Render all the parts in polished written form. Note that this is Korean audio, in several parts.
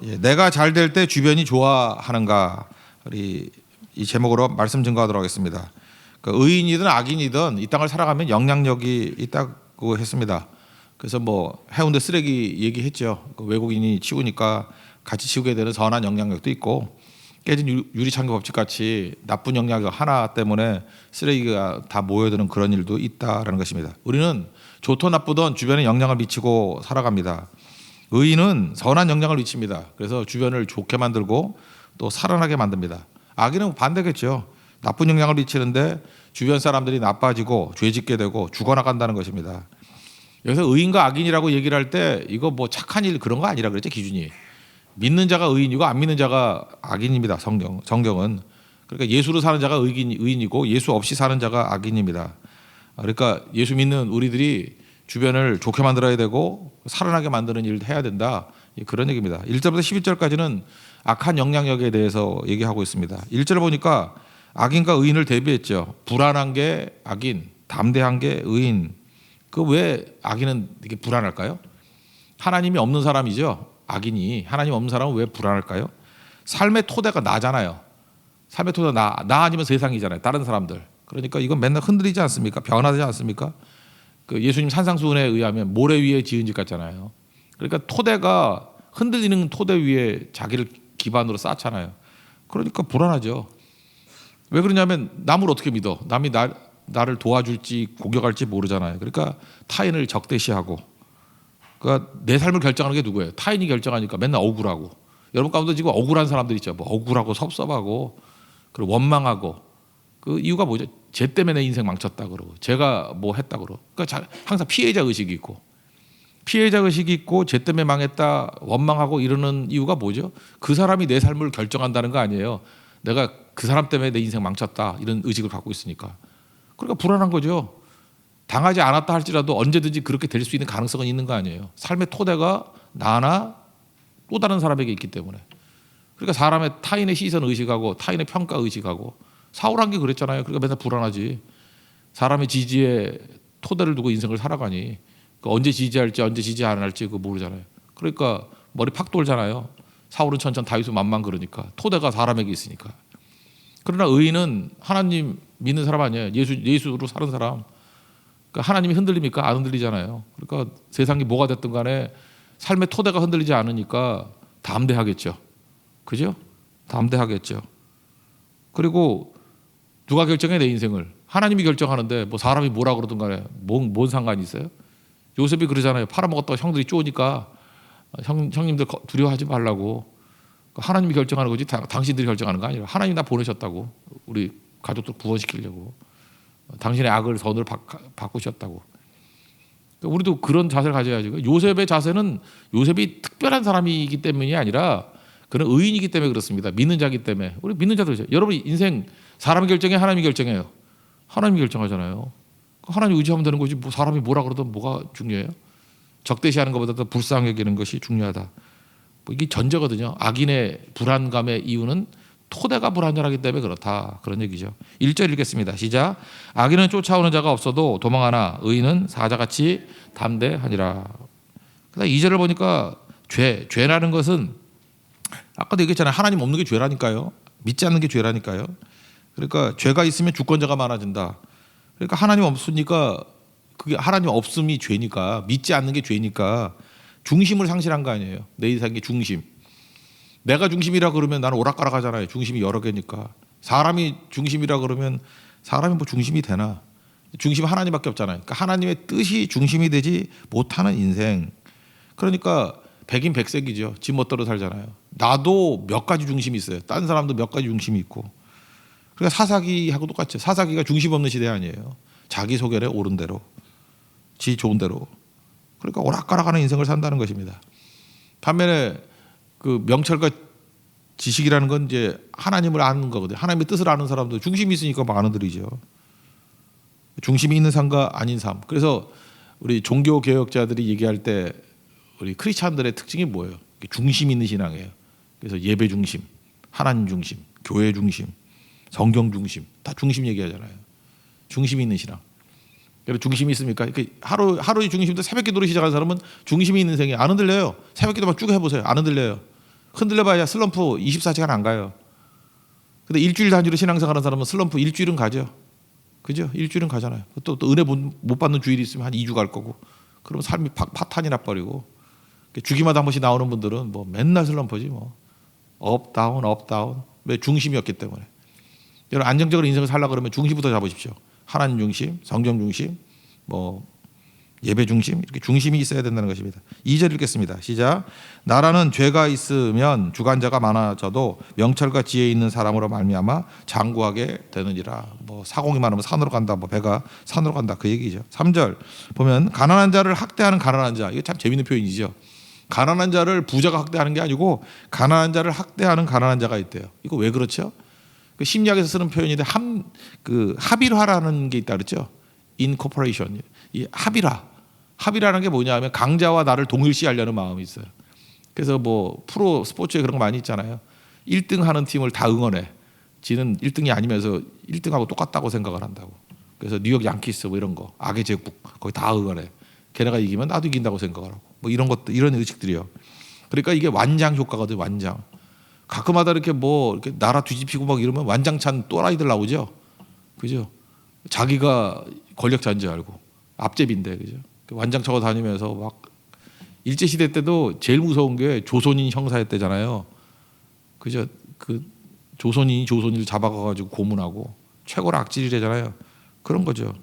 예, 내가 잘 될 때 주변이 좋아하는가, 우리 이 제목으로 말씀 증거하도록 하겠습니다. 그 의인이든 악인이든 이 땅을 살아가면 영향력이 있다고 했습니다. 그래서 뭐 해운대 쓰레기 얘기했죠. 그 외국인이 치우니까 같이 치우게 되는 선한 영향력도 있고, 깨진 유리창고 법칙 같이 나쁜 영향력 하나 때문에 쓰레기가 다 모여드는 그런 일도 있다라는 것입니다. 우리는 좋든 나쁘든 주변에 영향을 미치고 살아갑니다. 의인은 선한 영향을 미칩니다. 그래서 주변을 좋게 만들고 또 살아나게 만듭니다. 악인은 반대겠죠. 나쁜 영향을 미치는데 주변 사람들이 나빠지고 죄짓게 되고 죽어나간다는 것입니다. 여기서 의인과 악인이라고 얘기를 할 때 이거 뭐 착한 일 그런 거 아니라 그랬죠. 기준이 믿는 자가 의인이고 안 믿는 자가 악인입니다. 성경은. 그러니까 예수로 사는 자가 의인이고 예수 없이 사는 자가 악인입니다. 그러니까 예수 믿는 우리들이 주변을 좋게 만들어야 되고 살아나게 만드는 일을 해야 된다. 그런 얘기입니다. 1절부터 11절까지는 악한 영향력에 대해서 얘기하고 있습니다. 1절 보니까 악인과 의인을 대비했죠. 불안한 게 악인, 담대한 게 의인. 그 왜 악인은 이렇게 불안할까요? 하나님이 없는 사람이죠. 악인이. 하나님 없는 사람은 왜 불안할까요? 삶의 토대가 나잖아요. 삶의 토대가 나 아니면 세상이잖아요. 다른 사람들. 그러니까 이건 맨날 흔들리지 않습니까? 변화되지 않습니까? 그 예수님 산상수훈에 의하면 모래 위에 지은 집 같잖아요. 그러니까 토대가 흔들리는 토대 위에 자기를 기반으로 쌓잖아요. 그러니까 불안하죠. 왜 그러냐면 남을 어떻게 믿어? 남이 나를 도와줄지 공격할지 모르잖아요. 그러니까 타인을 적대시하고, 그러니까 내 삶을 결정하는 게 누구예요? 타인이 결정하니까 맨날 억울하고. 여러분 가운데 지금 억울한 사람들 있죠. 뭐 억울하고 섭섭하고 그리고 원망하고. 그 이유가 뭐죠? 쟤 때문에 내 인생 망쳤다 그러고, 제가 뭐 했다 그러고. 그러니까 항상 피해자 의식이 있고, 쟤 때문에 망했다 원망하고 이러는 이유가 뭐죠? 그 사람이 내 삶을 결정한다는 거 아니에요. 내가 그 사람 때문에 내 인생 망쳤다 이런 의식을 갖고 있으니까. 그러니까 불안한 거죠. 당하지 않았다 할지라도 언제든지 그렇게 될 수 있는 가능성은 있는 거 아니에요. 삶의 토대가 나나 또 다른 사람에게 있기 때문에. 그러니까 사람의 타인의 시선 의식하고 타인의 평가 의식하고, 사울한 게 그랬잖아요. 그러니까 맨날 불안하지. 사람의 지지에 토대를 두고 인생을 살아가니 언제 지지할지 언제 지지 안 할지 그거 모르잖아요. 그러니까 머리 팍 돌잖아요. 사울은 천천 다윗은 만만. 그러니까 토대가 사람에게 있으니까. 그러나 의인은 하나님 믿는 사람 아니에요. 예수로 사는 사람. 그러니까 하나님이 흔들립니까? 안 흔들리잖아요. 그러니까 세상이 뭐가 됐든 간에 삶의 토대가 흔들리지 않으니까 담대하겠죠. 그죠? 담대하겠죠. 그리고 누가 결정해? 내 인생을. 하나님이 결정하는데 뭐 사람이 뭐라 그러든 간에 뭔 상관이 있어요? 요셉이 그러잖아요. 팔아먹었다가 형들이 쪼으니까 형님들 두려워하지 말라고. 하나님이 결정하는 거지 당신들이 결정하는 거 아니라. 하나님이 나 보내셨다고. 우리 가족들 구원시키려고. 당신의 악을 선으로 바꾸셨다고. 우리도 그런 자세를 가져야죠. 요셉의 자세는 요셉이 특별한 사람이기 때문이 아니라 그는 의인이기 때문에 그렇습니다. 믿는 자이기 때문에. 우리 믿는 자들이죠. 여러분 인생 사람이 결정해? 하나님이 결정해요? 하나님이 결정하잖아요. 하나님 의지하면 되는 거지. 뭐 사람이 뭐라 그러든 뭐가 중요해요? 적대시하는 것보다 불쌍히 여기는 것이 중요하다. 뭐 이게 전제거든요. 악인의 불안감의 이유는 토대가 불안전하기 때문에 그렇다. 그런 얘기죠. 1절 읽겠습니다. 시작. 악인은 쫓아오는 자가 없어도 도망하나 의인은 사자같이 담대하니라. 그다음 2절을 보니까 죄라는 것은 아까도 얘기했잖아요. 하나님 없는 게 죄라니까요. 믿지 않는 게 죄라니까요. 그러니까 죄가 있으면 주권자가 많아진다. 그러니까 하나님 없으니까, 그게 하나님 없음이 죄니까, 믿지 않는 게 죄니까 중심을 상실한 거 아니에요. 내 인생의 중심. 내가 중심이라 그러면 나는 오락가락 하잖아요. 중심이 여러 개니까. 사람이 중심이라 그러면 사람이 뭐 중심이 되나? 중심 하나님밖에 없잖아요. 그러니까 하나님의 뜻이 중심이 되지 못하는 인생. 그러니까 백인백색이죠. 지 멋대로 살잖아요. 나도 몇 가지 중심이 있어요. 다른 사람도 몇 가지 중심이 있고. 그러니까 사사기하고 똑같죠. 사사기가 중심 없는 시대 아니에요. 자기 소견에 옳은 대로, 지 좋은 대로. 그러니까 오락가락하는 인생을 산다는 것입니다. 반면에 그 명철과 지식이라는 건 이제 하나님을 아는 거거든요. 하나님의 뜻을 아는 사람도 중심이 있으니까 많은들이죠. 중심이 있는 삶과 아닌 삶. 그래서 우리 종교 개혁자들이 얘기할 때 우리 크리스찬들의 특징이 뭐예요? 중심 있는 신앙이에요. 그래서 예배 중심, 하나님 중심, 교회 중심, 성경 중심, 다 중심 얘기하잖아요. 중심이 있는 신앙. 그래서 중심이 있습니까? 하루의 중심도 새벽 기도로 시작하는 사람은 중심이 있는 생이 안 흔들려요. 새벽 기도만 쭉 해보세요. 안 흔들려요. 흔들려봐야 슬럼프 24시간 안 가요. 근데 일주일 단위로 신앙생활하는 사람은 슬럼프 일주일은 가죠. 그죠? 일주일은 가잖아요. 또 은혜 못 받는 주일이 있으면 한 2주 갈 거고. 그러면 삶이 파탄이 나버리고. 주기마다 한 번씩 나오는 분들은 뭐 맨날 슬럼프지 뭐. 업 다운 업 다운. 왜? 중심이었기 때문에. 여러분 안정적으로 인생을 살려고 그러면 중심부터 잡으십시오. 하나님 중심, 성경 중심, 뭐 예배 중심, 이렇게 중심이 있어야 된다는 것입니다. 2절 읽겠습니다. 시작. 나라는 죄가 있으면 주관자가 많아져도 명철과 지혜 있는 사람으로 말미암아 장구하게 되느니라. 뭐 사공이 많으면 산으로 간다. 뭐 배가 산으로 간다. 그 얘기죠. 3절 보면 가난한 자를 학대하는 가난한 자. 이거 참 재밌는 표현이죠. 가난한 자를 부자가 학대하는 게 아니고 가난한 자를 학대하는 가난한 자가 있대요. 이거 왜 그렇죠? 그 심리학에서 쓰는 표현인데 합일화라는 게 있다 그랬죠. 인코퍼레이션. 이 합일화라는 게 뭐냐면 강자와 나를 동일시하려는 마음이 있어요. 그래서 뭐 프로 스포츠에 그런 거 많이 있잖아요. 1등 하는 팀을 다 응원해. 지는 1등이 아니면서 1등하고 똑같다고 생각을 한다고. 그래서 뉴욕 양키스 뭐 이런 거, 악의 제국 거기 다 응원해. 걔네가 이기면 나도 이긴다고 생각을 하고. 뭐 이런 것들, 이런 의식들이요. 그러니까 이게 완장 효과거든요. 완장. 가끔마다 이렇게 뭐 이렇게 나라 뒤집히고 막 이러면 완장찬 또라이들 나오죠. 그죠? 자기가 권력자인 줄 알고 앞제비인데 그죠? 완장 차고 다니면서 막 일제 시대 때도 제일 무서운 게 조선인 형사였대잖아요. 그죠? 그 조선인이 조선인을 잡아가지고 고문하고 최고로 악질이래잖아요. 그런 거죠.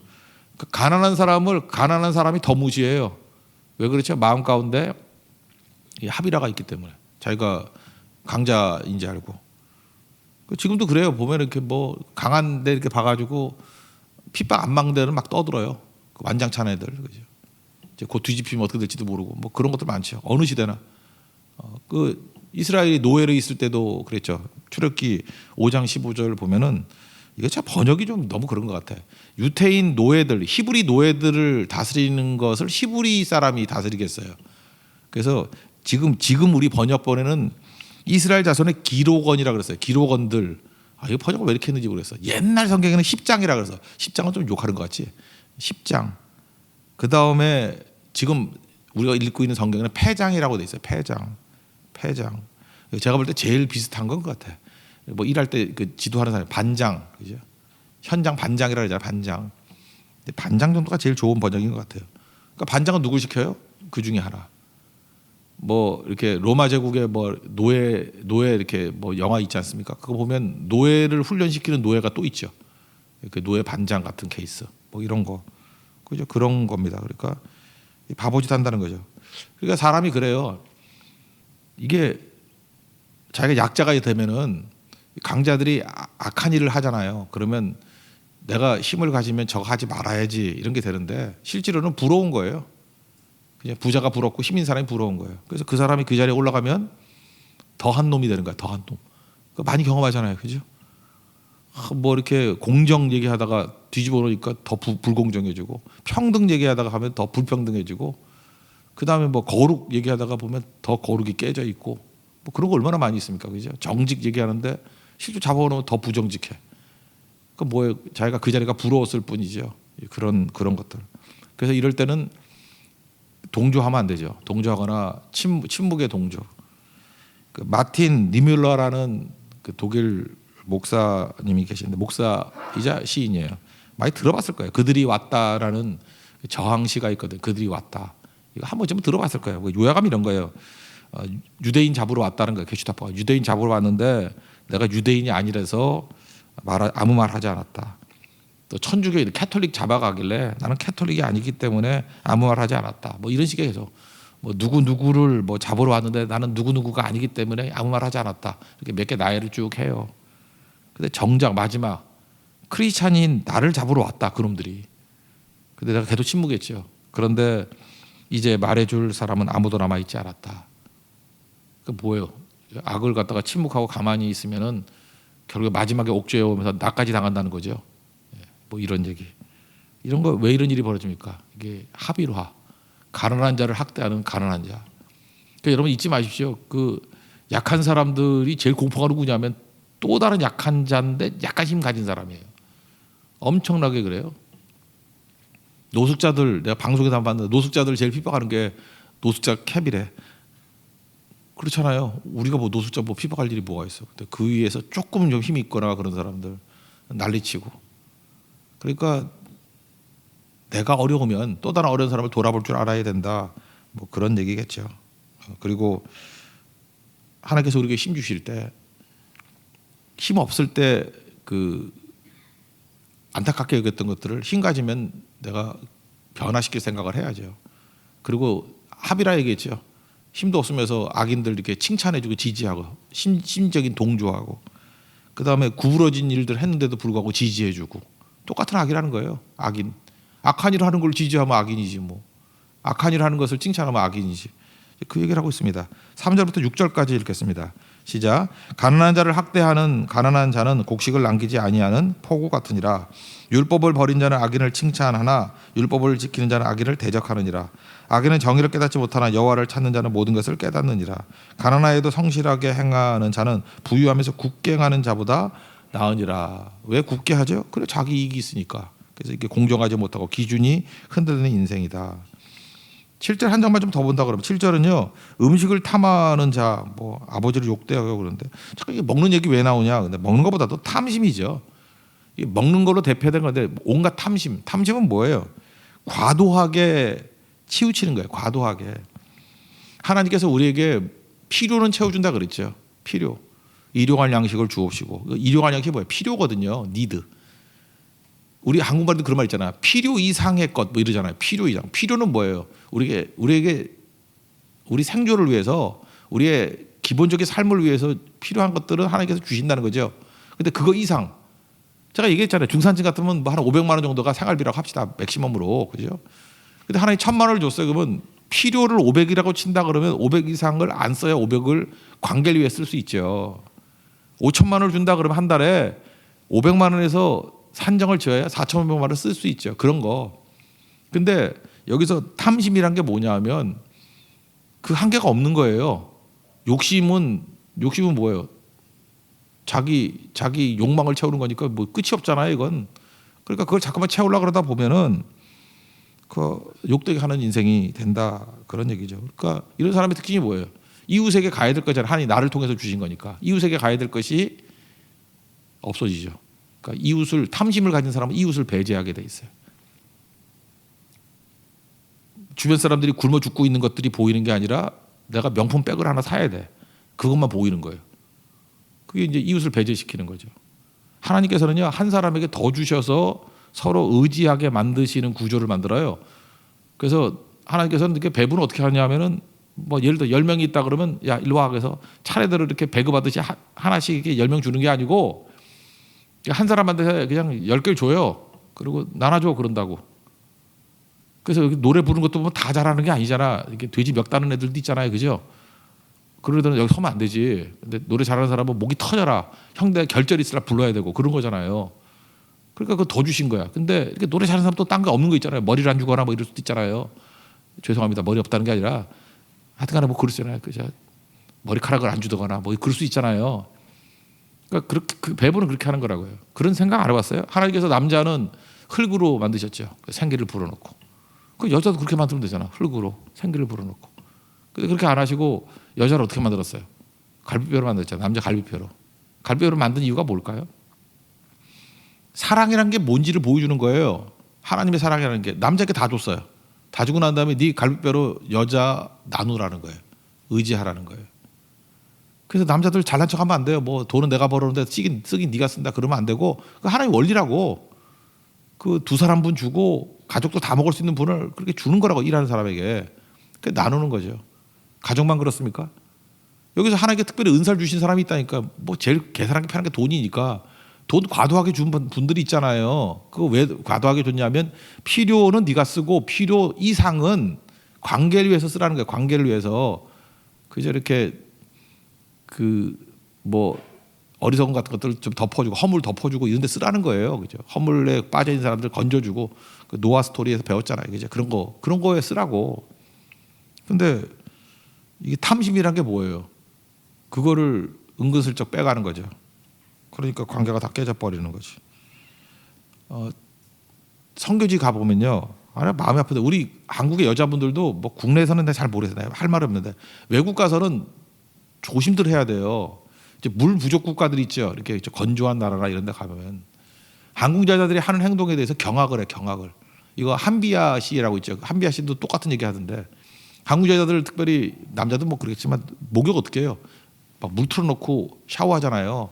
가난한 사람이 더 무시해요. 왜 그렇죠? 마음 가운데 이 합의라가 있기 때문에 자기가 강자인지 알고. 지금도 그래요. 보면 이렇게 뭐 강한데 이렇게 봐가지고 핍박 안 막는 데는 막 떠들어요. 그 완장찬 애들. 그죠? 이제 곧 뒤집히면 어떻게 될지도 모르고 뭐 그런 것들 많죠. 어느 시대나. 그 이스라엘이 노예로 있을 때도 그랬죠. 출애굽기 5장 15절 보면은 이게 참 번역이 좀 너무 그런 것 같아. 유태인 노예들, 히브리 노예들을 다스리는 것을 히브리 사람이 다스리겠어요. 그래서 지금 우리 번역본에는 이스라엘 자손의 기록원이라 그랬어요. 기록원들. 이거 번역을 왜 이렇게 했는지 모르겠어. 옛날 성경에는 10장이라 그래서 10장은 좀 욕하는 것 같지. 10장. 그 다음에 지금 우리가 읽고 있는 성경에는 패장이라고 돼 있어요. 패장. 제가 볼 때 제일 비슷한 건 것 같아. 뭐 일할 때 그 지도하는 사람 반장, 그죠? 현장 반장이라 그러잖아요. 반장. 근데 반장 정도가 제일 좋은 번역인 것 같아요. 그러니까 반장은 누굴 시켜요? 그 중에 하나. 뭐 이렇게 로마 제국의 뭐 노예 이렇게 뭐 영화 있지 않습니까? 그거 보면 노예를 훈련시키는 노예가 또 있죠. 이렇게 노예 반장 같은 케이스, 뭐 이런 거, 그죠? 그런 겁니다. 그러니까 바보짓 한다는 거죠. 그러니까 사람이 그래요. 이게 자기가 약자가 되면은 강자들이 악한 일을 하잖아요. 그러면 내가 힘을 가지면 저거 하지 말아야지 이런 게 되는데 실제로는 부러운 거예요. 그냥 부자가 부럽고 힘인 사람이 부러운 거예요. 그래서 그 사람이 그 자리에 올라가면 더한 놈이 되는 거야. 더한 놈. 많이 경험하잖아요. 그죠? 뭐 이렇게 공정 얘기하다가 뒤집어 놓으니까 더 불공정해지고 평등 얘기하다가 하면 더 불평등해지고 그다음에 뭐 거룩 얘기하다가 보면 더 거룩이 깨져 있고 뭐 그런 거 얼마나 많이 있습니까? 그죠? 정직 얘기하는데 실제 잡아놓으면 더 부정직해. 그 뭐예요? 자기가 그 자리가 부러웠을 뿐이죠. 그런 것들. 그래서 이럴 때는 동조하면 안 되죠. 동조하거나 침묵의 동조. 그 마틴 니뮬러라는 그 독일 목사님이 계시는데 목사이자 시인이에요. 많이 들어봤을 거예요. 그들이 왔다라는 저항시가 있거든. 그들이 왔다. 이거 한 번쯤은 들어봤을 거예요. 요약하면 이런 거예요. 유대인 잡으러 왔다는 거예요. 게슈타포가 유대인 잡으러 왔는데 내가 유대인이 아니라서 아무 말 하지 않았다. 또 천주교 캐톨릭 잡아가길래 나는 캐톨릭이 아니기 때문에 아무 말 하지 않았다. 뭐 이런 식의 계속 뭐 누구를 뭐 잡으러 왔는데 나는 누구가 아니기 때문에 아무 말 하지 않았다. 이렇게 몇 개 나열을 쭉 해요. 근데 정작 마지막 크리스찬인 나를 잡으러 왔다. 그놈들이. 근데 내가 계속 침묵했죠. 그런데 이제 말해줄 사람은 아무도 남아있지 않았다. 그 뭐예요? 악을 갖다가 침묵하고 가만히 있으면은 결국에 마지막에 옥죄어 오면서 나까지 당한다는 거죠. 뭐 이런 얘기. 이런 거 왜 이런 일이 벌어집니까? 이게 합일화. 가난한 자를 학대하는 가난한 자. 그러니까 여러분 잊지 마십시오. 그 약한 사람들이 제일 공포가 누구냐면 또 다른 약한 자인데 약간 힘 가진 사람이에요. 엄청나게 그래요. 노숙자들 내가 방송에서 한번 봤는데 노숙자들 제일 핍박하는 게 노숙자 캡이래. 그렇잖아요. 우리가 뭐 노숙자 뭐 피박할 일이 뭐가 있어. 근데 그 위에서 조금 좀 힘이 있거나 그런 사람들 난리치고. 그러니까 내가 어려우면 또 다른 어려운 사람을 돌아볼 줄 알아야 된다. 뭐 그런 얘기겠죠. 그리고 하나님께서 우리에게 힘 주실 때, 힘 없을 때 그 안타깝게 여겼던 것들을 힘 가지면 내가 변화시킬 생각을 해야죠. 그리고 합이라 얘기했죠. 힘도 없으면서 악인들 이렇게 칭찬해주고 지지하고 심적인 동조하고, 그 다음에 구부러진 일들 했는데도 불구하고 지지해주고, 똑같은 악이라는 거예요. 악인. 악한 일을 하는 걸 지지하면 악인이지 뭐. 악한 일을 하는 것을 칭찬하면 악인이지. 그 얘기를 하고 있습니다. 3절부터 6절까지 읽겠습니다. 시작. 가난한 자를 학대하는 가난한 자는 곡식을 남기지 아니하는 포구 같으니라. 율법을 버린 자는 악인을 칭찬하나 율법을 지키는 자는 악인을 대적하느니라. 악인은 정의를 깨닫지 못하나 여호와를 찾는 자는 모든 것을 깨닫느니라. 가난하여도 성실하게 행하는 자는 부유하면서 굳게 행하는 자보다 나으니라. 왜 굳게 하죠? 그래, 자기 이익이 있으니까. 그래서 이게 공정하지 못하고 기준이 흔들리는 인생이다. 7절 한 장만 좀 더 본다 그러면 7절은요, 음식을 탐하는 자, 뭐 아버지를 욕대하고 그러는데 잠깐 이게 먹는 얘기 왜 나오냐? 근데 먹는 것보다도 탐심이죠. 이 먹는 걸로 대표된 건데 온갖 탐심. 탐심은 뭐예요? 과도하게 치우치는 거예요. 과도하게. 하나님께서 우리에게 필요는 채워준다 그랬죠. 필요. 일용할 양식을 주옵시고. 일용할 양식이 뭐예요? 필요거든요. 니드. 우리 한국말도 그런 말 있잖아. 필요 이상의 것 뭐 이러잖아요. 필요 이상. 필요는 뭐예요? 우리에게 우리 생존을 위해서, 우리의 기본적인 삶을 위해서 필요한 것들은 하나님께서 주신다는 거죠. 근데 그거 이상, 제가 얘기했잖아요. 중산층 같으면 뭐 한 500만 원 정도가 생활비라고 합시다. 맥시멈으로. 그죠? 근데 하나님 1000만 원을 줬어요. 그러면 필요를 500이라고 친다 그러면 500 이상을 안 써야 500을 관계를 위해 쓸 수 있죠. 5천만 원을 준다 그러면 한 달에 500만 원에서 산정을 지어야 4,500만 원을 쓸 수 있죠. 그런 거. 근데 여기서 탐심이란 게 뭐냐 하면 그 한계가 없는 거예요. 욕심은 뭐예요? 자기 욕망을 채우는 거니까 뭐 끝이 없잖아요, 이건. 그러니까 그걸 자꾸만 채우려고 그러다 보면은 그 욕되게 하는 인생이 된다, 그런 얘기죠. 그러니까 이런 사람의 특징이 뭐예요? 이웃에게 가야 될 거잖아요. 하나님 나를 통해서 주신 거니까. 이웃에게 가야 될 것이 없어지죠. 그러니까 이웃을, 탐심을 가진 사람은 이웃을 배제하게 돼 있어요. 주변 사람들이 굶어 죽고 있는 것들이 보이는 게 아니라 내가 명품 백을 하나 사야 돼. 그것만 보이는 거예요. 그게 이제 이웃을 배제시키는 거죠. 하나님께서는요, 한 사람에게 더 주셔서 서로 의지하게 만드시는 구조를 만들어요. 그래서 하나님께서는 이렇게 배분을 어떻게 하냐면은 뭐 예를 들어 10명이 있다 그러면 야, 일로 와. 그래서 차례대로 이렇게 배급하듯이 하나씩 이렇게 10명 주는 게 아니고 한 사람한테 그냥 10개를 줘요. 그리고 나눠줘 그런다고. 그래서 여기 노래 부르는 것도 보면 다 잘하는 게 아니잖아. 이렇게 돼지 멱 다는 애들도 있잖아요. 그죠? 그러더니 여기 서면 안 되지. 근데 노래 잘하는 사람은 목이 터져라. 형대 결절 있으라 불러야 되고 그런 거잖아요. 그러니까 그거 더 주신 거야. 근데 이렇게 노래 잘하는 사람 또 딴 거 없는 거 있잖아요. 머리를 안 주거나 뭐 이럴 수도 있잖아요. 죄송합니다. 머리 없다는 게 아니라 하여튼간에 뭐 그러잖아요. 그죠? 머리카락을 안 주거나 뭐 그럴 수 있잖아요. 그러니까 그렇게 그 배분은 그렇게 하는 거라고요. 그런 생각 안 해봤어요? 하나님께서 남자는 흙으로 만드셨죠. 생기를 불어넣고. 그 여자도 그렇게 만들면 되잖아. 흙으로 생기를 불어넣고. 근데 그렇게 안 하시고 여자를 어떻게 만들었어요? 갈비뼈로 만들었잖아요. 남자 갈비뼈로. 갈비뼈로 만든 이유가 뭘까요? 사랑이라는 게 뭔지를 보여주는 거예요. 하나님의 사랑이라는 게 남자에게 다 줬어요. 다 주고 난 다음에 네 갈비뼈로 여자 나누라는 거예요. 의지하라는 거예요. 그래서 남자들 잘난 척하면 안 돼요. 뭐 돈은 내가 벌었는데 쓰긴 네가 쓴다 그러면 안 되고, 그 하나님 원리라고. 그 두 사람 주고 가족도 다 먹을 수 있는 분을 그렇게 주는 거라고, 일하는 사람에게. 그 나누는 거죠. 가족만 그렇습니까? 여기서 하나님께 특별히 은사를 주신 사람이 있다니까. 뭐 제일 계산하기 편한 게 돈이니까. 돈 과도하게 준 분들이 있잖아요. 그거 왜 과도하게 줬냐면 필요는 네가 쓰고 필요 이상은 관계를 위해서 쓰라는 거예요. 관계를 위해서. 그저 이렇게 그 뭐 어리석은 같은 것들 좀 덮어주고 허물 덮어주고 이런 데 쓰라는 거예요. 그죠? 허물에 빠져 있는 사람들 건져주고, 그 노아 스토리에서 배웠잖아요. 그죠? 그런 거에 쓰라고. 근데 이게 탐심이란 게 뭐예요? 그거를 은근슬쩍 빼가는 거죠. 그러니까 관계가 다 깨져 버리는 거지. 선교지 가 보면요, 마음이 아프다. 우리 한국의 여자분들도 뭐 국내에서는 잘 모르겠어요. 할 말 없는데 외국 가서는 조심들 해야 돼요. 이제 물 부족 국가들 있죠. 이렇게 건조한 나라나 이런 데 가면 한국 여자들이 하는 행동에 대해서 경악을 해. 경악을. 이거 한비아 씨라고 있죠. 한비아 씨도 똑같은 얘기 하던데 한국 여자들 특별히 남자도 뭐 그렇겠지만 목욕 어떻게 해요? 막 물 틀어놓고 샤워하잖아요.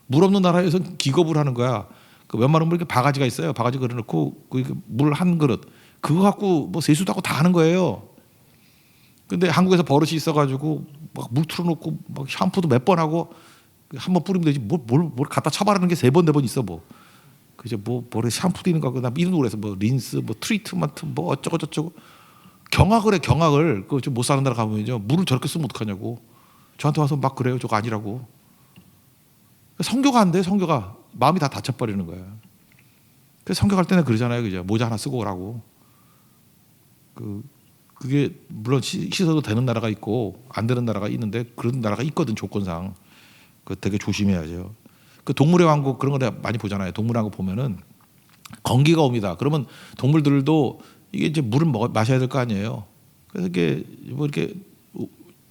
물 없는 나라에서 기겁을 하는 거야. 그 웬만하면 이렇게 바가지가 있어요. 바가지 그려놓고 물 한 그릇 그거 갖고 뭐 세수도 하고 다 하는 거예요. 근데 한국에서 버릇이 있어가지고 막 물 틀어놓고 막 샴푸도 몇 번 하고 한 번 뿌리면 되지 뭘 갖다 쳐바르는 게 세 번 네 번 있어 뭐. 그죠 뭐 머리 샴푸도 있는 거고 나 이런 거 그래서 뭐 린스 뭐 트리트먼트 뭐 어쩌고 저쩌고 경악을 해 경악을 그 좀 못 사는 나라 가면요 물을 저렇게 쓰면 어떡하냐고 저한테 와서 막 그래요 저거 아니라고 성교가 안 돼 성교가 마음이 다 다쳐버리는 거야. 그래서 성교 갈 때는 그러잖아요 그죠 모자 하나 쓰고 오라고. 그게 물론 씻어도 되는 나라가 있고 안 되는 나라가 있는데 그런 나라가 있거든 조건상. 그 되게 조심해야죠. 그 동물의 왕국 그런 거 많이 보잖아요. 동물의 왕국 보면은 건기가 옵니다. 그러면 동물들도 이게 이제 물을 마셔야 될 거 아니에요. 그래서 이게 뭐 이렇게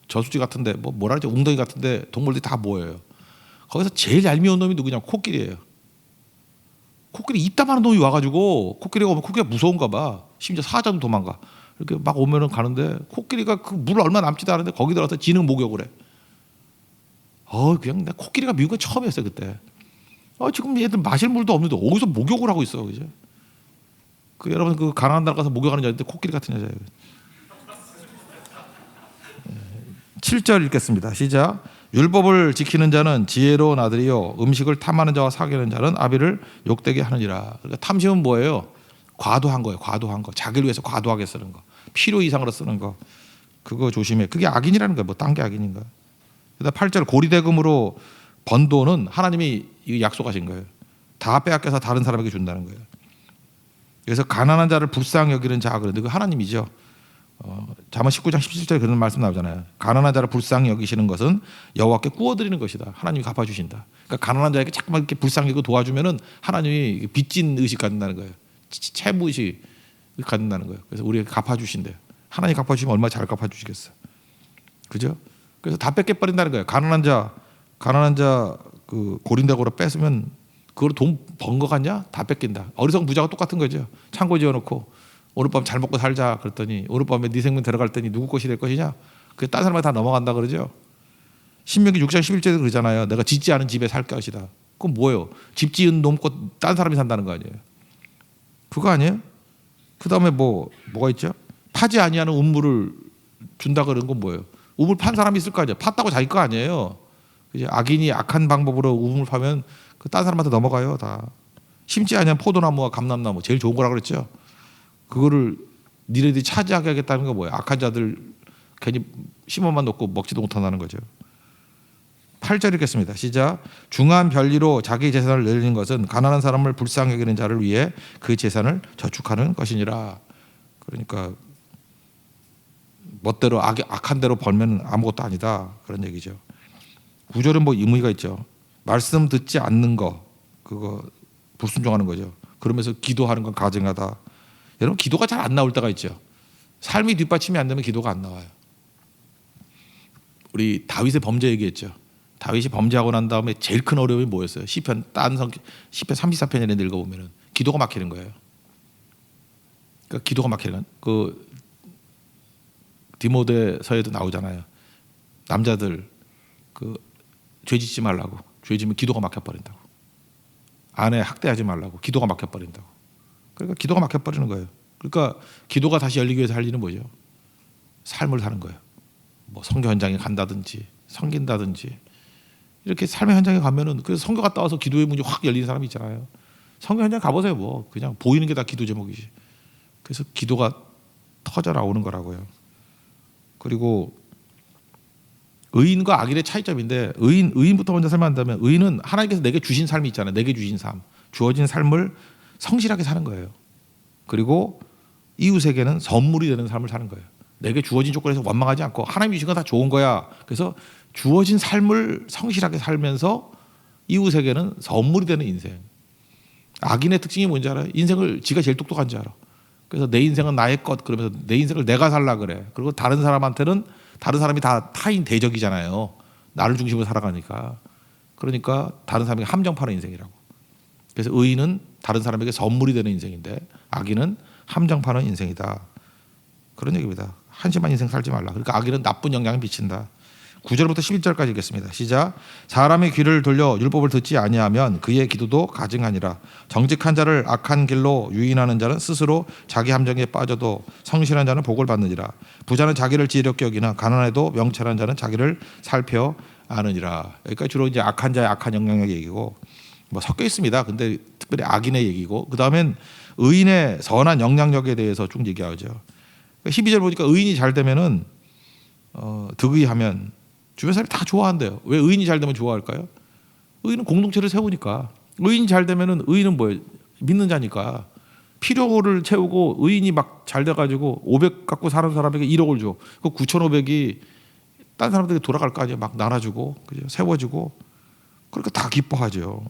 저수지 같은데 뭐라 그러지 웅덩이 같은데 동물들이 다 모여요. 거기서 제일 얄미운 놈이 누구냐 코끼리예요. 코끼리 입다마는 놈이 와가지고 코끼리가 오면 코끼리가 무서운가 봐. 심지어 사자도 도망가. 이렇게 막 오면은 가는데 코끼리가 그 물 얼마 남지도 않은데 거기 들어가서 지능 목욕을 해. 그냥 나 코끼리가 미국에 처음이었어요 그때. 지금 얘들 마실 물도 없는데 어디서 목욕을 하고 있어, 그죠? 여러분 그 가난한 나라 가서 목욕하는 여자인데 코끼리 같은 여자예요. 7절 읽겠습니다. 시작. 율법을 지키는 자는 지혜로운 아들이요 음식을 탐하는 자와 사귀는 자는 아비를 욕되게 하느니라. 그러니까 탐심은 뭐예요? 과도한 거예요. 과도한 거. 자기를 위해서 과도하게 쓰는 거. 필요 이상으로 쓰는 거. 그거 조심해. 그게 악인이라는 거예요. 뭐 딴 게 악인인가? 그다음 8절 고리대금으로 번 돈은 하나님이 약속하신 거예요. 다 빼앗겨서 다른 사람에게 준다는 거예요. 그래서 가난한 자를 불쌍히 여기는 자 그런데 그 하나님이죠. 잠언 19장 17절에 그런 말씀 나오잖아요. 가난한 자를 불쌍히 여기시는 것은 여호와께 구워드리는 것이다. 하나님이 갚아주신다. 그러니까 가난한 자에게 자꾸만 이렇게 불쌍히 여기고 도와주면은 하나님이 빚진 의식 갖는다는 거예요. 채무 의식 갖는다는 거예요. 그래서 우리에게 갚아주신대요. 하나님 갚아주시면 얼마나 잘 갚아주시겠어. 그죠? 그래서 다 뺏겨버린다는 거예요. 가난한 자 그 고린다고로 뺏으면 그걸 돈 번 거 같냐? 다 뺏긴다. 어리석은 부자가 똑같은 거죠. 창고 지어놓고 오늘 밤 잘 먹고 살자 그랬더니 오늘 밤에 네 생명 데려갈 때니 누구 것이 될 것이냐? 그게 딴 사람한테 다 넘어간다 그러죠. 신명기 6장 11절에도 그러잖아요. 내가 짓지 않은 집에 살 것이다. 그건 뭐예요? 집 지은 놈 것 딴 사람이 산다는 거 아니에요? 그거 아니에요? 그 다음에 뭐가 있죠? 파지 아니하는 우물을 준다 그런 건 뭐예요? 우물 판 사람이 있을 거 아니에요? 팠다고 자기 거 아니에요? 그죠? 악인이 악한 방법으로 우물 파면 그 딴 사람한테 넘어가요 다. 심지 않으면 포도나무와 감람나무 제일 좋은 거라 그랬죠. 그거를 니네들이 차지하게 하겠다는 거 뭐예요? 악한 자들 괜히 심어만 놓고 먹지도 못한다는 거죠. 8절 읽겠습니다. 시작. 중한 별리로 자기 재산을 내리는 것은 가난한 사람을 불쌍히 여기는 자를 위해 그 재산을 저축하는 것이니라. 그러니까 멋대로 악한 대로 벌면 아무것도 아니다 그런 얘기죠. 9절은 뭐 의미가 있죠. 말씀 듣지 않는 거 그거 불순종하는 거죠. 그러면서 기도하는 건 가증하다. 여러분 기도가 잘 안 나올 때가 있죠. 삶이 뒷받침이 안 되면 기도가 안 나와요. 우리 다윗의 범죄 얘기했죠. 다윗이 범죄하고 난 다음에 제일 큰 어려움이 뭐였어요? 시편 34편이라는 데 읽어보면 기도가 막히는 거예요. 그러니까 기도가 막히는 건 그 디모데서에도 나오잖아요. 남자들 그 죄짓지 말라고. 죄짓면 기도가 막혀버린다고. 아내 학대하지 말라고. 기도가 막혀버린다고. 그러니까 기도가 막혀버리는 거예요. 그러니까 기도가 다시 열리기 위해서 할 일은 뭐죠? 삶을 사는 거예요. 뭐 선교 현장에 간다든지 섬긴다든지 이렇게 삶의 현장에 가면은 그래서 선교 갔다 와서 기도의 문이 확 열리는 사람이 있잖아요. 선교 현장 가보세요. 뭐 그냥 보이는 게 다 기도 제목이지. 그래서 기도가 터져 나오는 거라고요. 그리고 의인과 악인의 차이점인데 의인부터 먼저 설명한다면 의인은 하나님께서 내게 주신 삶이 있잖아요. 내게 주신 삶, 주어진 삶을 성실하게 사는 거예요. 그리고 이웃에게는 선물이 되는 삶을 사는 거예요. 내게 주어진 조건에서 원망하지 않고 하나님이 주신 건 다 좋은 거야. 그래서 주어진 삶을 성실하게 살면서 이웃에게는 선물이 되는 인생. 악인의 특징이 뭔지 알아요? 인생을 지가 제일 똑똑한 줄 알아. 그래서 내 인생은 나의 것 그러면서 내 인생을 내가 살라 그래. 그리고 다른 사람한테는 다른 사람이 다 타인 대적이잖아요. 나를 중심으로 살아가니까. 그러니까 다른 사람에게 함정파는 인생이라고. 그래서 의인은 다른 사람에게 선물이 되는 인생인데 악인은 함정파는 인생이다. 그런 얘기입니다. 한심한 인생 살지 말라. 그러니까 악인은 나쁜 영향을 미친다. 9절부터 11절까지 읽겠습니다. 시작. 사람의 귀를 돌려 율법을 듣지 아니하면 그의 기도도 가증하니라. 정직한 자를 악한 길로 유인하는 자는 스스로 자기 함정에 빠져도 성실한 자는 복을 받느니라. 부자는 자기를 지혜롭게 여기나 가난해도 명철한 자는 자기를 살펴 아느니라. 여기까지 주로 이제 악한 자의 악한 영향력 얘기고 뭐 섞여 있습니다. 근데 특별히 악인의 얘기고 그 다음엔 의인의 선한 영향력에 대해서 쭉 얘기하죠. 12절 보니까 의인이 잘 되면은 득의하면 주변 사람이 다 좋아한대요. 왜 의인이 잘 되면 좋아할까요? 의인은 공동체를 세우니까. 의인이 잘 되면은 의인은 뭐예요? 믿는 자니까. 필요를 채우고 의인이 막 잘 돼가지고 500 갖고 사는 사람에게 1억을 줘. 그 9,500이 딴 사람들에게 돌아갈 거 아니에요. 막 나눠주고 그죠? 세워주고. 그러니까 다 기뻐하죠.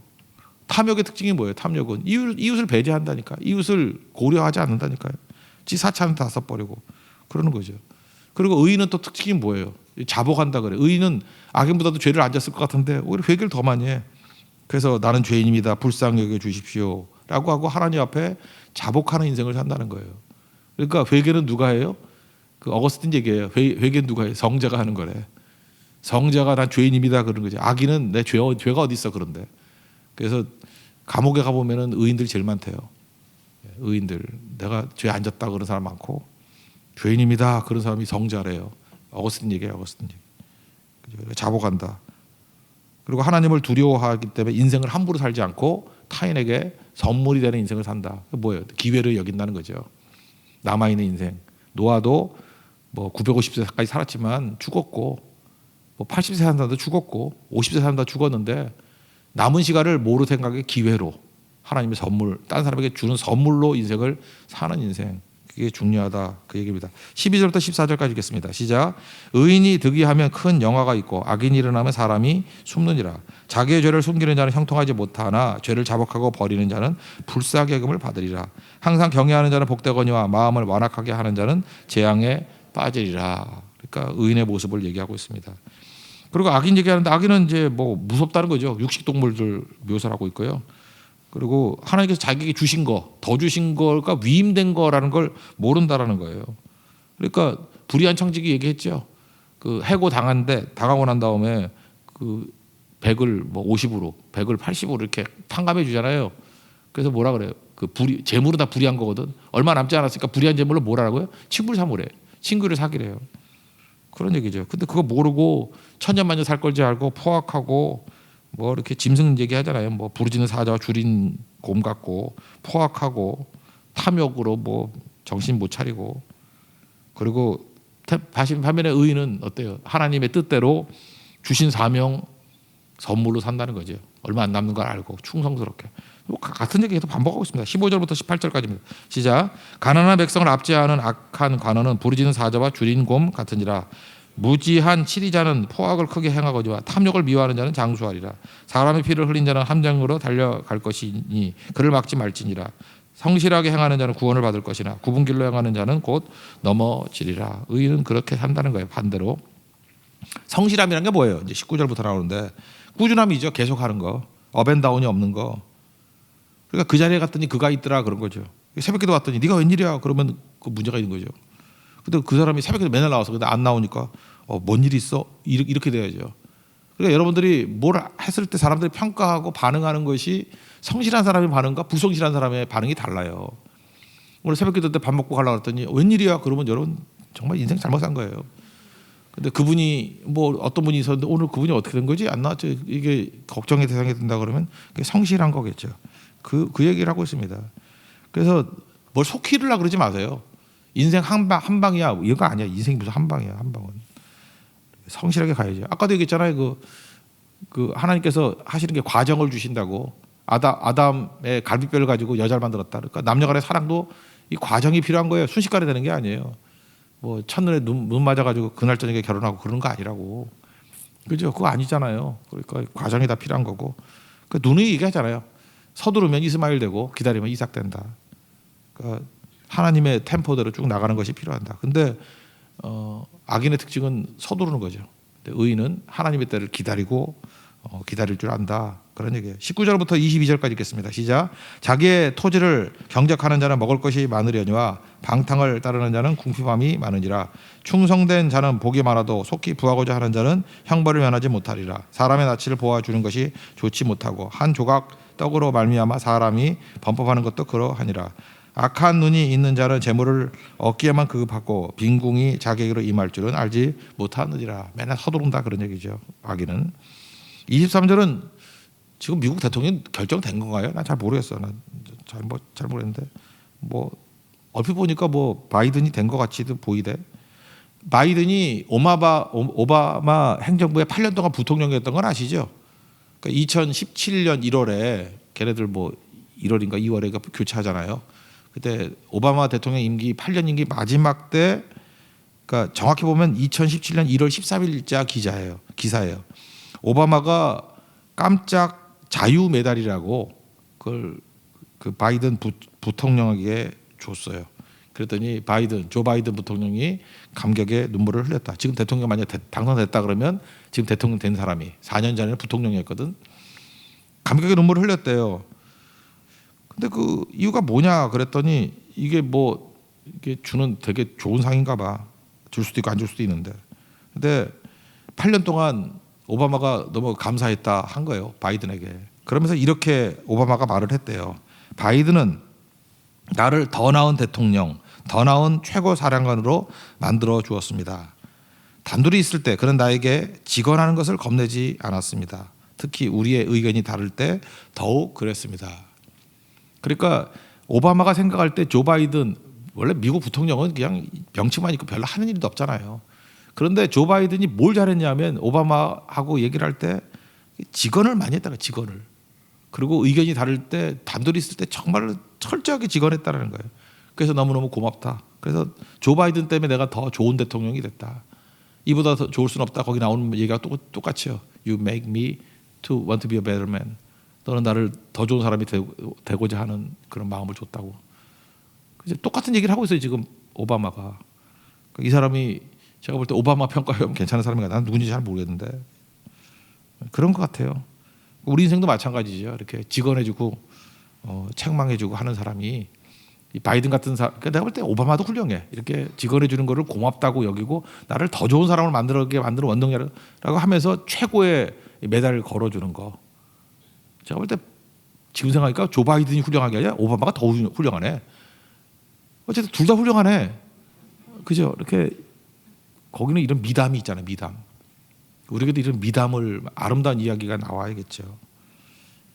탐욕의 특징이 뭐예요? 탐욕은 이웃을 배제한다니까. 이웃을 고려하지 않는다니까요. 지 사차는 다 써버리고 그러는 거죠. 그리고 의인은 또 특징이 뭐예요? 자복한다 그래. 의인은 악인보다도 죄를 안 졌을 것 같은데 오히려 회개를 더 많이 해. 그래서 나는 죄인입니다. 불쌍히 여겨 주십시오. 라고 하고 하나님 앞에 자복하는 인생을 산다는 거예요. 그러니까 회개는 누가 해요? 그 어거스틴 얘기예요. 회개는 누가 해요? 성자가 하는 거래. 성자가 난 죄인입니다. 그런 거지. 악인은 내 죄가 어디 있어 그런데. 그래서 감옥에 가보면은 의인들이 제일 많대요. 의인들. 내가 죄 안 졌다 그런 사람 많고 죄인입니다. 그런 사람이 성자래요. 어거스틴 얘기예요. 어거스틴 얘기. 자복한다. 그리고 하나님을 두려워하기 때문에 인생을 함부로 살지 않고 타인에게 선물이 되는 인생을 산다. 뭐예요? 기회를 여긴다는 거죠. 남아있는 인생. 노아도 뭐 950세까지 살았지만 죽었고 뭐 80세 산 사람도 죽었고 50세 산 사람도 죽었는데 남은 시간을 뭐로 생각해? 기회로. 하나님의 선물, 딴 사람에게 주는 선물로 인생을 사는 인생. 그게 중요하다. 그 얘기입니다. 12절부터 14절까지 읽겠습니다. 시작. 의인이 득의하면 큰 영화가 있고 악인이 일어나면 사람이 숨느니라. 자기의 죄를 숨기는 자는 형통하지 못하나 죄를 자복하고 버리는 자는 불쌍히 여김을 받으리라. 항상 경외하는 자는 복되거니와 마음을 완악하게 하는 자는 재앙에 빠지리라. 그러니까 의인의 모습을 얘기하고 있습니다. 그리고 악인 얘기하는데 악인은 이제 뭐 무섭다는 거죠. 육식 동물들 묘사를 하고 있고요. 그리고 하나님께서 자기에게 주신 거, 더 주신 걸까 위임된 거라는 걸 모른다라는 거예요. 그러니까 불의한 청지기 얘기했죠. 그 해고 당하고 난 다음에 그 100을 뭐 50으로, 100을 80으로 이렇게 탕감해 주잖아요. 그래서 뭐라 그래요? 그 재물은 다 불의한 거거든. 얼마 남지 않았으니까 불의한 재물로 뭐라고요? 친구를 삼으래. 친구를 사귀래요. 그런 얘기죠. 근데 그거 모르고 천년만년 살 걸지 알고 포악하고 뭐 이렇게 짐승 얘기하잖아요. 뭐 부르짖는 사자와 줄인 곰 같고 포악하고 탐욕으로 뭐 정신 못 차리고 그리고 반면에 의인은 어때요? 하나님의 뜻대로 주신 사명 선물로 산다는 거죠. 얼마 안 남는 걸 알고 충성스럽게. 뭐 같은 얘기 계속 반복하고 있습니다. 15절부터 18절까지입니다. 시작. 가난한 백성을 압제하는 악한 관원은 부르짖는 사자와 줄인 곰 같으니라. 무지한 치리자는 포악을 크게 행하거니와 탐욕을 미워하는 자는 장수하리라. 사람의 피를 흘린 자는 함정으로 달려갈 것이니 그를 막지 말지니라. 성실하게 행하는 자는 구원을 받을 것이나 굽은 길로 행하는 자는 곧 넘어지리라. 의인은 그렇게 산다는 거예요. 반대로. 성실함이라는 게 뭐예요? 이제 19절부터 나오는데 꾸준함이죠. 계속하는 거. 업앤다운이 없는 거. 그러니까 그 자리에 갔더니 그가 있더라 그런 거죠. 새벽기도 왔더니 네가 웬일이야 그러면 그 문제가 있는 거죠. 근데 그 사람이 새벽에 맨날 나와서 근데 안 나오니까 뭔 일이 있어? 이렇게 돼야죠. 그러니까 여러분들이 뭘 했을 때 사람들이 평가하고 반응하는 것이 성실한 사람의 반응과 불성실한 사람의 반응이 달라요. 오늘 새벽기도 때 밥 먹고 가려고 했더니 웬일이야? 그러면 여러분 정말 인생 잘못 산 거예요. 근데 그분이 뭐 어떤 분이 있었는데 오늘 그분이 어떻게 된 거지? 안 나왔죠. 이게 걱정의 대상이 된다 그러면 그게 성실한 거겠죠. 그 얘기를 하고 있습니다. 그래서 뭘 속히려고 그러지 마세요. 인생 한 방이야. 이거 아니야. 인생이 무슨 한 방이야. 한 방은. 성실하게 가야죠. 아까도 얘기했잖아요. 그 하나님께서 하시는 게 과정을 주신다고. 아담의 갈비뼈를 가지고 여자를 만들었다. 그러니까 남녀간의 사랑도 이 과정이 필요한 거예요. 순식간에 되는 게 아니에요. 뭐 첫눈에 눈 맞아가지고 그날 저녁에 결혼하고 그러는 거 아니라고. 그죠? 그거 아니잖아요. 그러니까 과정이 다 필요한 거고. 그 눈이 얘기하잖아요. 서두르면 이스마엘 되고 기다리면 이삭 된다. 그러니까 하나님의 템포대로 쭉 나가는 것이 필요하다. 근데 악인의 특징은 서두르는 거죠. 의인은 하나님의 때를 기다리고 기다릴 줄 안다. 그런 얘기예요. 19절부터 22절까지 읽겠습니다. 시작. 자기의 토지를 경작하는 자는 먹을 것이 많으려니와 방탕을 따르는 자는 궁핍함이 많으니라. 충성된 자는 복이 많아도 속히 부하고자 하는 자는 형벌을 면하지 못하리라. 사람의 낯을 보아주는 것이 좋지 못하고 한 조각 떡으로 말미암아 사람이 범법하는 것도 그러하니라. 악한 눈이 있는 자는 재물을 얻기에만 급하고 빈궁이 자기에게로 임할 줄은 알지 못하느니라. 맨날 서두른다 그런 얘기죠. 악인은. 23절은 지금 미국 대통령 결정된 건가요? 난 잘 모르겠어. 난 잘 모르겠는데 뭐 얼핏 보니까 뭐 바이든이 된 것 같이도 보이대. 바이든이 오바마 행정부의 8년 동안 부통령이었던 건 아시죠? 그러니까 2017년 1월에 걔네들 뭐 1월인가 2월에 교체하잖아요. 그때 오바마 대통령 임기 8년 임기 마지막 때, 그러니까 정확히 보면 2017년 1월 13일자 기사예요. 오바마가 깜짝 자유 메달이라고 그걸 그 바이든 부통령에게 줬어요. 그랬더니 조 바이든 부통령이 감격에 눈물을 흘렸다. 지금 대통령 만약 당선됐다 그러면 지금 대통령 된 사람이 4년 전에는 부통령이었거든. 감격에 눈물을 흘렸대요. 근데 그 이유가 뭐냐 그랬더니 이게 주는 되게 좋은 상인가 봐. 줄 수도 있고 안 줄 수도 있는데. 근데 8년 동안 오바마가 너무 감사했다 한 거예요. 바이든에게. 그러면서 이렇게 오바마가 말을 했대요. 바이든은 나를 더 나은 대통령, 더 나은 최고 사령관으로 만들어 주었습니다. 단둘이 있을 때 그는 나에게 직언하는 것을 겁내지 않았습니다. 특히 우리의 의견이 다를 때 더욱 그랬습니다. 그러니까 오바마가 생각할 때 조 바이든, 원래 미국 부통령은 그냥 명칭만 있고 별로 하는 일도 없잖아요. 그런데 조 바이든이 뭘 잘했냐면 오바마하고 얘기를 할 때 직언을 많이 했다는 거예요. 직언을. 그리고 의견이 다를 때 단둘이 있을 때 정말 철저하게 직언했다는 거예요. 그래서 너무너무 고맙다. 그래서 조 바이든 때문에 내가 더 좋은 대통령이 됐다. 이보다 더 좋을 수는 없다. 거기 나오는 얘기가 똑같이요. You make me to want to be a better man. 너는 나를 더 좋은 사람이 되고자 하는 그런 마음을 줬다고. 이제 똑같은 얘기를 하고 있어요. 지금 오바마가. 이 사람이 제가 볼 때 오바마 평가하면 괜찮은 사람인가? 난 누군지 잘 모르겠는데 그런 것 같아요. 우리 인생도 마찬가지죠. 이렇게 직언해주고 책망해주고 하는 사람이 이 바이든 같은 사람, 그러니까 내가 볼 때 오바마도 훌륭해. 이렇게 직언해주는 거를 고맙다고 여기고 나를 더 좋은 사람을 만들게 만드는 원동력이라고 하면서 최고의 메달을 걸어주는 거. 제가 볼 때 지금 생각하니까 조 바이든이 훌륭한 게 아니라 오바마가 더 훌륭하네. 어쨌든 둘 다 훌륭하네. 그죠? 이렇게 거기는 이런 미담이 있잖아요. 미담. 우리에게도 이런 미담을 아름다운 이야기가 나와야겠죠.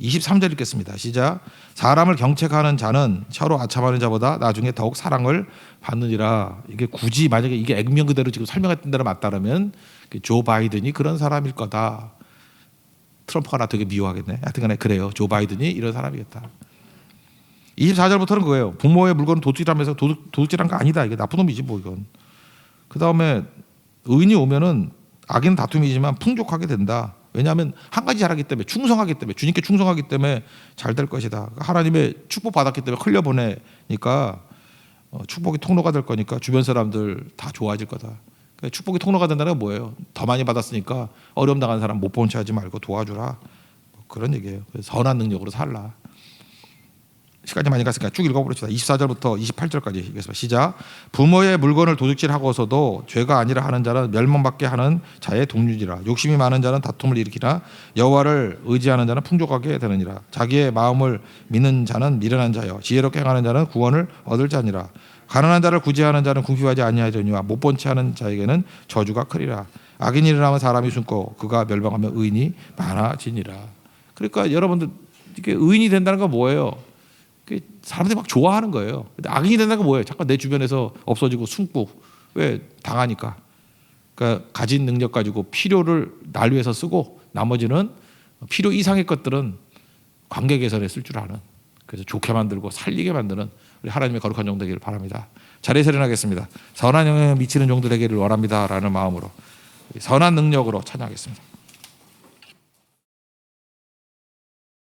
23절 읽겠습니다. 시작. 사람을 경책하는 자는 서로 아첨하는 자보다 나중에 더욱 사랑을 받느니라. 이게 굳이 만약에 이게 액면 그대로 지금 설명했던 대로 맞다면 조 바이든이 그런 사람일 거다. 트럼프가 나 되게 미워하겠네. 하여튼간에 그래요. 조 바이든이 이런 사람이겠다. 24절부터는 그거예요. 부모의 물건을 도둑질하면서 도둑질한 거 아니다. 이게 나쁜 놈이지 뭐 이건. 그 다음에 의인이 오면은 악인 다툼이지만 풍족하게 된다. 왜냐하면 한 가지 잘하기 때문에 충성하기 때문에 주님께 충성하기 때문에 잘 될 것이다. 하나님의 축복 받았기 때문에 흘려보내니까 축복이 통로가 될 거니까 주변 사람들 다 좋아질 거다. 그러니까 축복이 통로가 된다는 건 뭐예요? 더 많이 받았으니까 어려움 당한 사람 못 본 채 하지 말고 도와주라. 뭐 그런 얘기예요. 그래서 선한 능력으로 살라. 시간이 많이 갔으니까 쭉 읽어보겠습니다. 24절부터 28절까지 읽겠습니다. 시작. 부모의 물건을 도둑질하고서도 죄가 아니라 하는 자는 멸망받게 하는 자의 동류지라. 욕심이 많은 자는 다툼을 일으키나 여호와를 의지하는 자는 풍족하게 되느니라. 자기의 마음을 믿는 자는 미련한 자여 지혜롭게 행하는 자는 구원을 얻을 자니라. 가난한 자를 구제하는 자는 궁핍하지 아니하려니와 못 본 채 하는 자에게는 저주가 크리라. 악인이 일어나면 사람이 숨고 그가 멸망하면 의인이 많아지니라. 그러니까 여러분들 이게 의인이 된다는 건 뭐예요? 사람들이 막 좋아하는 거예요. 근데 악인이 된다는 건 뭐예요? 잠깐 내 주변에서 없어지고 숨고. 왜? 당하니까. 그러니까 가진 능력 가지고 필요를 날 위해서 쓰고 나머지는 필요 이상의 것들은 관계 개선에 쓸 줄 아는, 그래서 좋게 만들고 살리게 만드는 우리 하나님의 거룩한 종 되기를 바랍니다. 자리에서 일어나겠습니다. 선한 영향을 미치는 종들 되기를 원합니다 라는 마음으로 선한 능력으로 찬양하겠습니다.